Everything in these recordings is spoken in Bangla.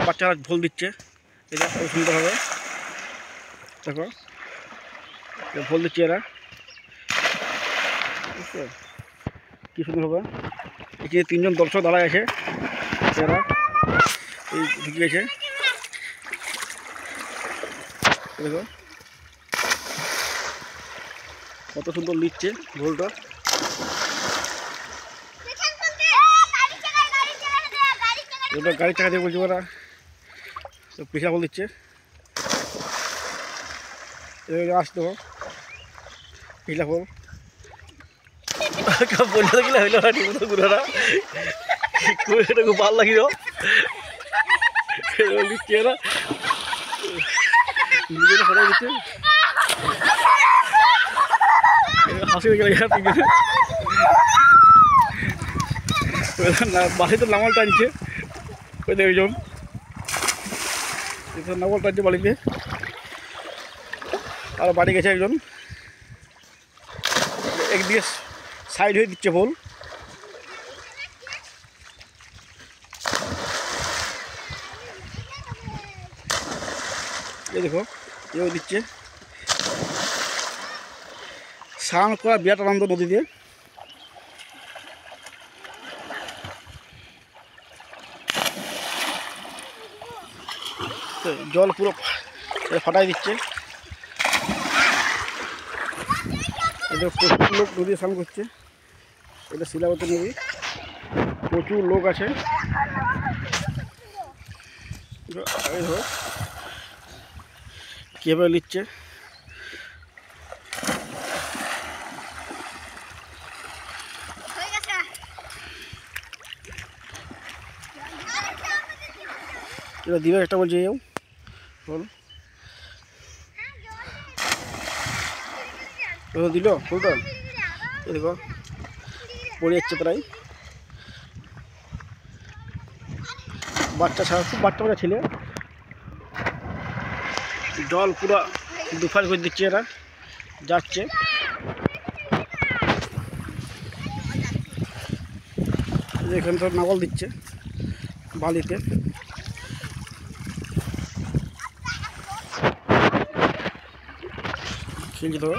বাচ্চারা ঝোল দিচ্ছে, এটা খুব সুন্দর হবে। দেখো ঝোল দিচ্ছে এরা, বুঝছো কী সুন্দর হবে। এখানে 3 জন দর্শক দাঁড়ায় আছে, এরা এই ঢুকিয়েছে। দেখো কত সুন্দর লিখছে ঝোলটা। ওটা গাড়ির চাকা দিয়ে বলছে ওরা, পিঠা বল দিচ্ছে। আসতে পিঠা ফল বলতে গেলে হইল না ঠিক মতো গুড়ারা, এটা খুব ভালো লাগিল লিখছে এরা, নিজেরা ফটো দিচ্ছে। হাসি হয়ে গেল বাড়িতে নামাল টানছে, ওই একজন নামাল টানছে বাড়িতে, আর বাড়ি গেছে একজন, একদিকে সাইড হয়ে দিচ্ছে ফুল। এই দেখো এও দিচ্ছে। স্নান করা বিরাট আনন্দ নদীতে। জল পুরো ফাটাই দিচ্ছে। এটা প্রচুর লোক নদী স্নান করছে, এটা শিলাবতী নদী, প্রচুর লোক আছে। কীভাবে নিচ্ছে, এটা দিবে একটা বলছে এও বল দিল ফুলটা। দেখো পড়ে যাচ্ছে প্রায়, বাচ্চা ছাড়া খুব বাচ্চা বাচ্চা ছেলে, জল পুরো দুফার করে দিচ্ছে, এরা যাচ্ছে। এখানে তো নাগল দিচ্ছে বালিতে, খেলছে তো।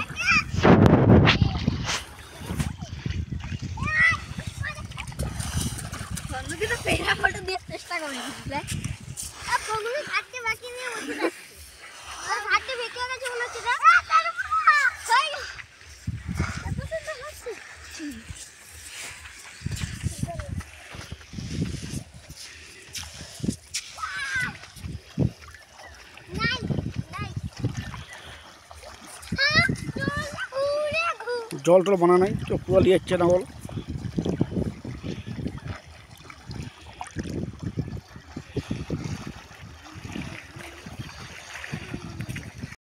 জল টল বানা নাই তো পুরো লিয়ে যাচ্ছে নাগল।